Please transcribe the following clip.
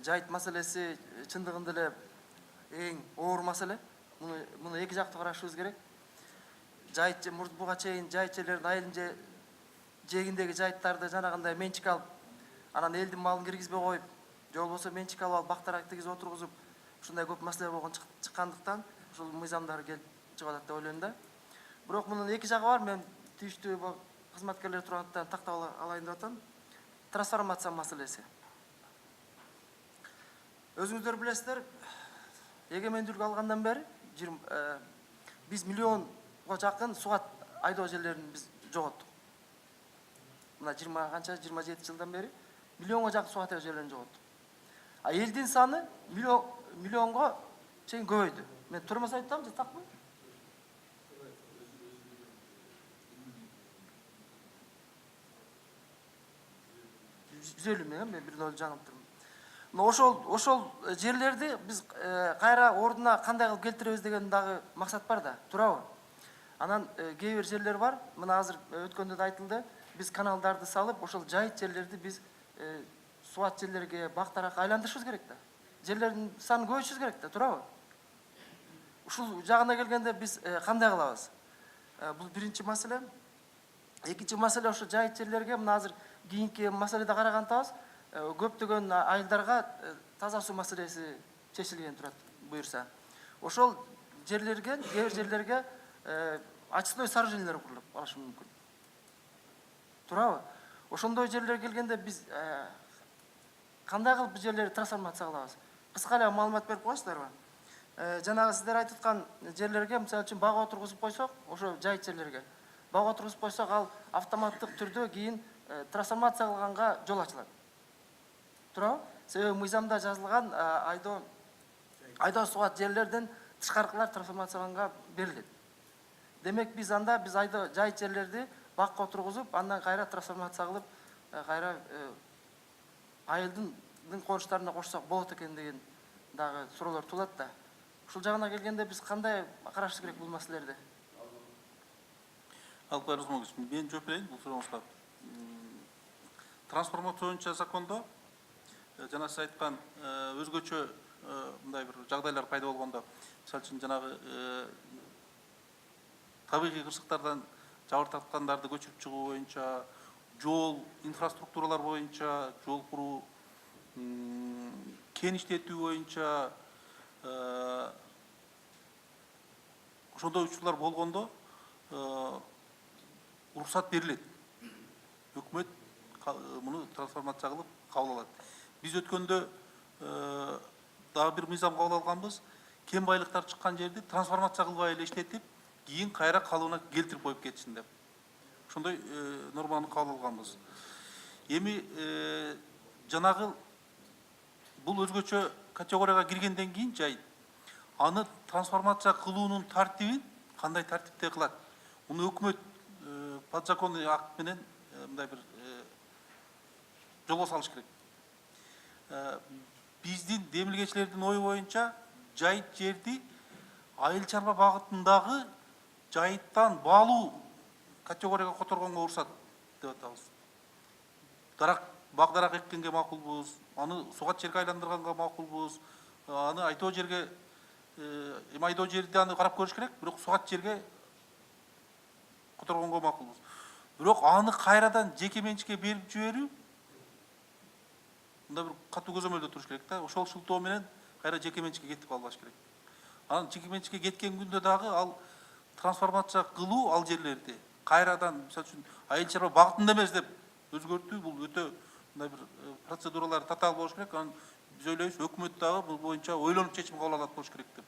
жайыт маселеси чындыгында эле эң оор маселе. Муну эки жактуу карашыбыз керек. Жайыт буга чейин жайыт жерлердин айылын жээгиндеги жайыттарды жанагындай менчик алып, анан элдин малын киргизбей коюп, же болбосо менчик алып бактарак тийгизип отургузуп, ушундай көп маселе болгон чыккандыктан ушул мыйзамдар келип чыгып атат деп ойлойм да. Бирок мунун эки жагы бар. Мен тийиштүү кызматкерлер тургандыктан тактап алайын деп атам. Трансформация маселеси. Өзүңүздөр билесиздер, эгемендүүлүк алгандан бери биз миллионго жакын суат айдоо жерлерин биз жоготтук. Мына 20 канча 27 жылдан бери миллионго жакын суат айдоо жерлерин жоготтук. А элдин саны миллионго чейин көбөйдү. Мен туура эмес айтамбы же такпы? Мен бир жаңылып турмун. Ошол жерлерди биз кайра ордуна кандай кылып келтиребиз деген дагы максат бар да, туурабы? Анан кээ бир жерлер бар, мына азыр өткөндө да айтылды, биз каналдарды салып, ошол жайыт жерлерди биз суат жерлерге бактарак айландырышыбыз керек да. Жерлердин санын көбөйтүшүбүз керек да, туурабы? Ушул жагына келгенде биз кандай кылабыз? Бул биринчи маселе. Экинчи маселе, ошо жайыт жерлерге мына азыр кийинки маселеде карагандабыз, көптөгөн айылдарга таза суу маселеси чечилген турат буюрса. Ошол жерлерге, кээ бир жерлерге очистной сооружениялар курулуп калышы мүмкүн. Туурабы? Ошондой жерлерге келгенде биз кандай кылып бул жерлерди трансформация кылабыз? Кыска эле маалымат берип коесуздарбы? Жанагы сиздер айтып аткан жерлерге, мисалы үчүн бага отургузуп койсок, ошо жайыт жерлерге бага отургузуп койсок, ал автоматтык түрдө кийин трансформация кылганга жол ачылат. Туурабы? Себеби мыйзамда жазылган айдоо суат жерлерден тышкаркылар трансформацияланганга берилет. Демек биз айдоо жайыт жерлерди бакка отургузуп, андан кайра трансформация кылып, кайра айылдын конуштарына кошсок болот экен деген дагы суроолор туулат да. Ушул жагына келгенде биз кандай карашыбыз керек бул маселелерди? Алпай Русмович, мен жооп берейин бул сурооңузга. Трансформация боюнча закондо жана сиз айткан өзгөчө мындай бир жагдайлар пайда болгондо, мисалы үчүн жанагы табигый кырсыктардан жабыркаткандарды көчүрүп чыгуу боюнча, жол инфраструктуралар боюнча, жол куруу, кен иштетүү боюнча ошондой учурлар болгондо уруксат берилет. Өкмөт муну трансформация кылып кабыл алат. Биз өткөндө дагы бир мыйзам кабыл алганбыз. Кен байлыктар чыккан жерди трансформация кылбай эле иштетип, кийин кайра калыбына келтирип коюп кетишин деп. Ошондой норманы кабыл алганбыз. Эми жанагы бул өзгөчө категорияга киргенден кийин жайыт, аны трансформация кылуунун тартибин кандай тартипте кылат? Муну өкмөт подзаконный акт менен мындай бир жолго салыш керек. Биздин демилгечилердин ою боюнча жайыт жерди айыл чарба багытындагы жайыттан баалуу категорияга которгонго уруксат деп атабыз. Багдарак эккенге макулбуз, аны сугат жерге айландырганга макулбуз, аны айдоо жерге айдоо жерди аны карап көрүш керек, бирок сугат жерге которгонго макулбуз. Бирок аны кайрадан жеке менчикке берип жиберүү мында бир катуу көзөмөлдө туруш керек да. Ошол шылтоо менен кайра жеке менчикке кетип калбаш керек. Анан жеке менчикке кеткен күндө дагы ал трансформация кылуу ал жерлерди кайрадан мисалы үчүн айыл чарба багытында эмес деп өзгөртүү, бул өтө мындай бир процедуралар татаал болуш керек. Анан биз ойлойбуз, өкмөт дагы бул боюнча ойлонуп чечим кабыл алат болуш керек деп.